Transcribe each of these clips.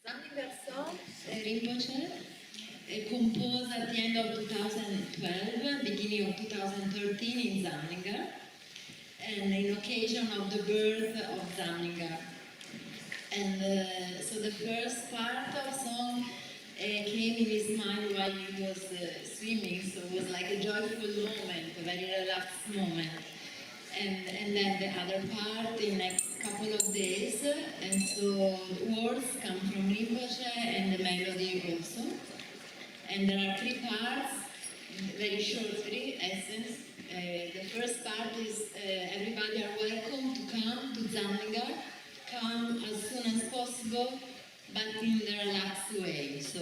Dzamling Gar Song, Rinpoche, composed at the end of 2012, beginning of 2013 in Dzamling Gar, and in occasion of the birth of Dzamling Gar. And so the first part of song came in his mind while he was swimming, so it was like a joyful moment, a very relaxed moment. And then the other part in next couple of days, and so words come from Rinpoche and the melody also. And there are three parts, very short, three essence. The first part is everybody are welcome to come to Dzamling Gar, come as soon as possible, but in the relaxed way. So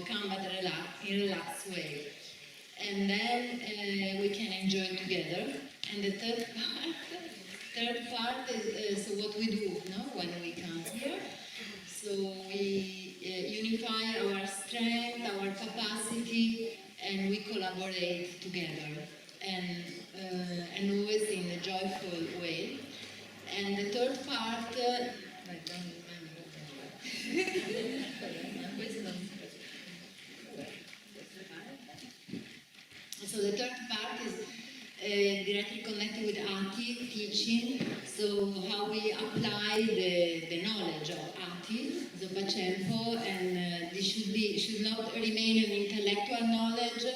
come but in a relaxed way. And then we can enjoy together. And the third part is so what we do when we come here. So we unify our strength, our capacity, and we collaborate together, and always in a joyful way. And the third part, I don't remember. So the third part is directly connected with Ati teaching, so how we apply the knowledge of Ati, Zopacempo, and this should not remain an intellectual knowledge,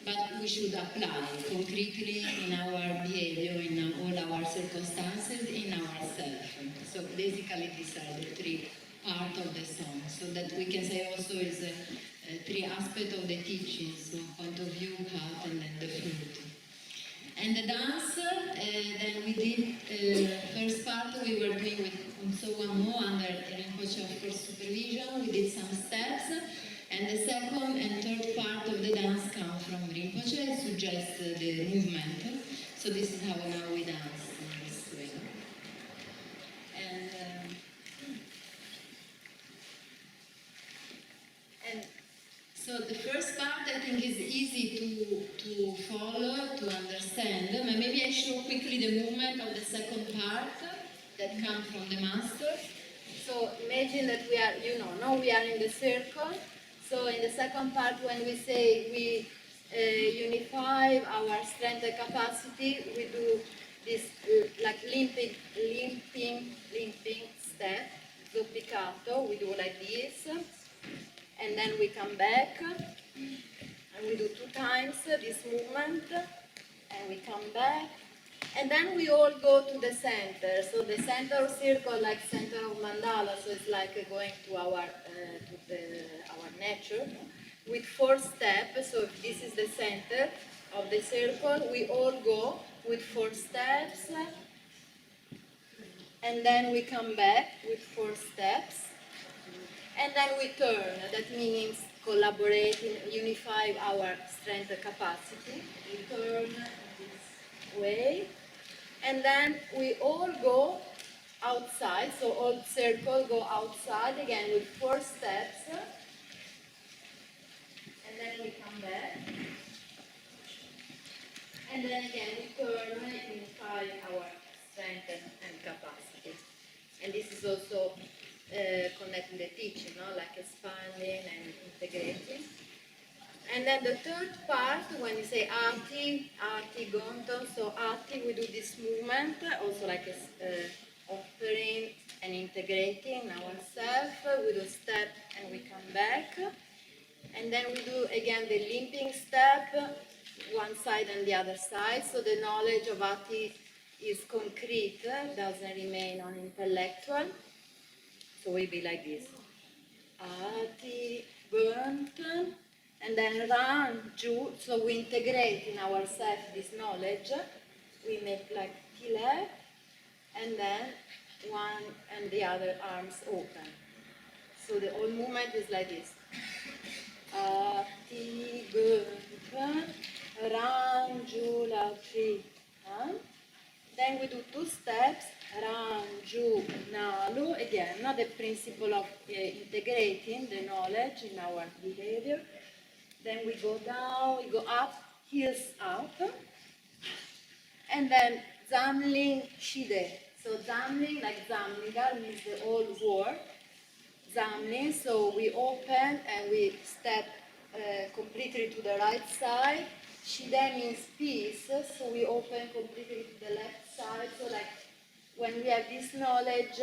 but we should apply concretely in our behavior, in all our circumstances, in ourselves. So basically these are the three parts of the song, so that we can say also is three aspects of the teaching, so point of view, path, and then the fruit. And the dance, then we did, first part we were doing with Umso under Rinpoche of course supervision, we did some steps, and the second and third part of the dance come from Rinpoche, suggests the movement, so this is how now we dance in this way. And so the first part I think is easy to follow, to understand. Maybe I show quickly the movement of the second part that comes from the master. So imagine that we are, now we are in the circle. So in the second part when we say we unify our strength and capacity, we do this like limping step, zoppicato, we do like this. And then we come back, and we do 2 times this movement, and we come back, and then we all go to the center. So the center of circle, like center of mandala, so it's like going to our nature, with 4 steps. So if this is the center of the circle, we all go with 4 steps, and then we come back with 4 steps. And then we turn, that means collaborate, unify our strength and capacity. We turn this way, and then we all go outside, so all circle go outside again with 4 steps, and then we come back, and then again we turn, unify our strength and capacity. And this is also connecting the teaching, like expanding and integrating. And then the third part, when you say Ati, Gonton, so Ati, we do this movement, also like offering and integrating ourselves. We do step and we come back. And then we do again the limping step, one side and the other side. So the knowledge of Ati is concrete, doesn't remain on intellectual. So we'll be like this. Ati, burnt, and then ran, ju. So we integrate in ourselves this knowledge. We make like tile, and then one and the other arms open. So the whole movement is like this. Ati, burnt, ran, ju, la, tri. Then we do 2 steps. Ran, ju, nalu, again, the principle of integrating the knowledge in our behavior. Then we go down, we go up, heels up, and then Dzamling Shide, So Dzamling, like Dzamling Gar, means the old word. Dzamling, so we open and we step completely to the right side. Shide means peace, so we open completely to the left side. So like when we have this knowledge,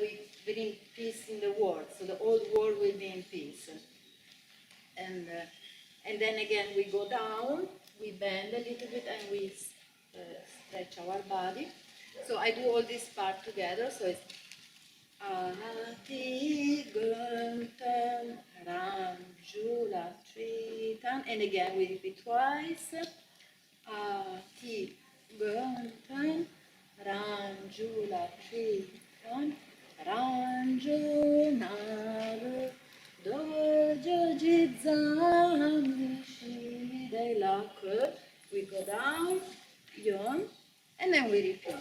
we bring peace in the world. So the old world will be in peace. And then again we go down, we bend a little bit and we stretch our body. So I do all this part together, so it's Ati Guntan Ram Jula Tritan, and again we repeat twice. Ati Guntan Ram Jula Tritan Ram Junalu Dojo Jidzam Shide Lak. We go down, yon, and then we repeat.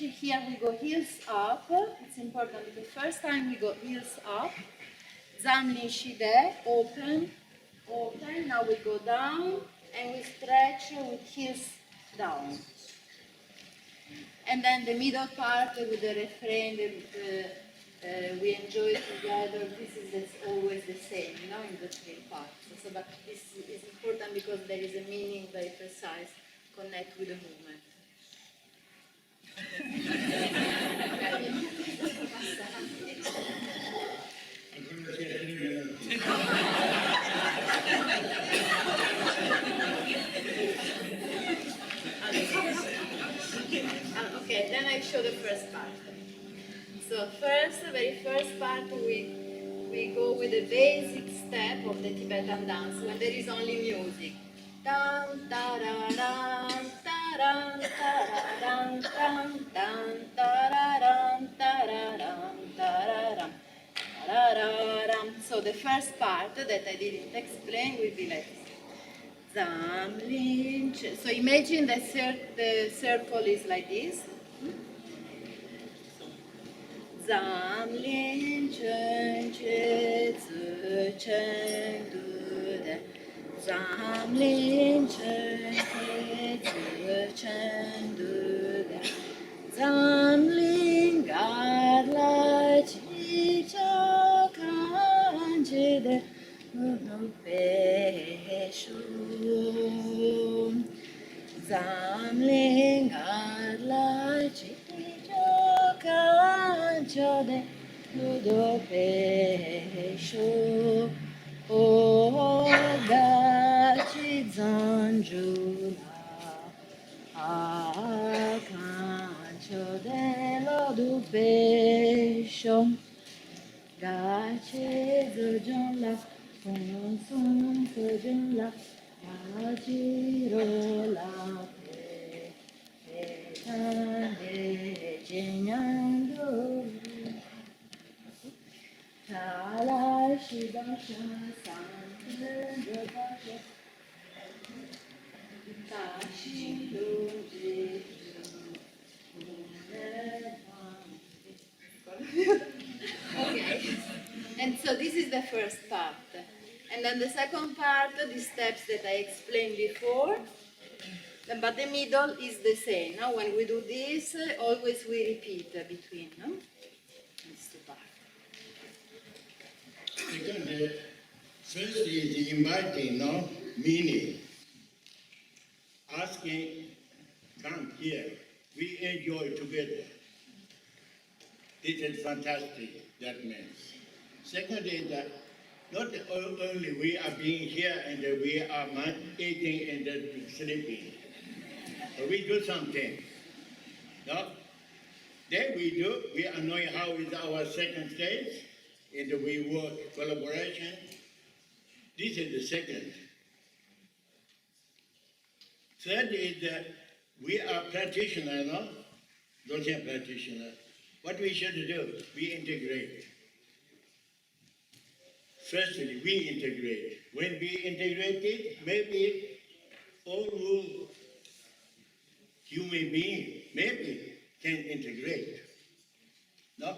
Here we go heels up. It's important because the first time we go heels up. Dzamling Shide, open, open. Now we go down and we stretch with heels down. And then the middle part with the refrain, we enjoy it together. This is always the same, you know, in the three parts. So, but this is important because there is a meaning very precise, connect with the movement. Okay, then I show the first part. So first, the very first part, we go with the basic step of the Tibetan dance when there is only music. Dun, da, da, dun, da, dun, da, da, dun, dun, dun, da, da, dun, da, da, dun, da, da, dun, da, da, dun. So the first part that I didn't explain will be like this. Dzamling. So imagine the circle is like this. Dzamling chen che zi chen du de. Dzamling chen che zi chen du de. Dzamling gar la chi cha kan che de. Nu pe shu. Dzamling gar la chi cha kan che de. Nu pe shu. O ga chi zan ju la. Kan che de lo du pe shu. Ga che zo jong la. Sung sung so jong la. Ga chi ro la pe. Pe tan de jen yang do. Ta la shi ba sha san de de ba sha. Ta shi lu ji Okay. And so this is the first part. And then the second part, the steps that I explained before. But the middle is the same. Now when we do this, always we repeat between, no? These two parts. Second, first is inviting, no? Meaning. Asking, come here. We enjoy together. This is fantastic, that means. Second is that not only we are being here and we are eating and sleeping. So we do something. No? Then we annoy how is our second stage, and we work collaboration. This is the second. Third is that we are practitioners, no? Docent practitioner. What we should do? We integrate. Firstly, we integrate. When we integrate it, maybe all human beings maybe can integrate. No?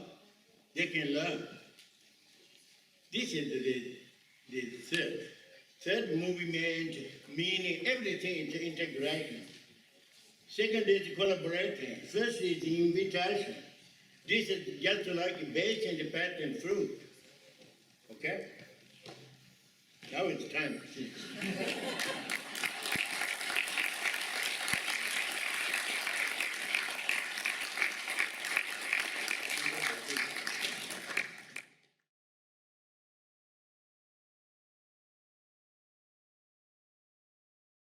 They can learn. This is the third. Third movement, meaning everything is integration. Second is collaborating. First is invitation. This is just like base and pat and fruit. Okay? Now it's time.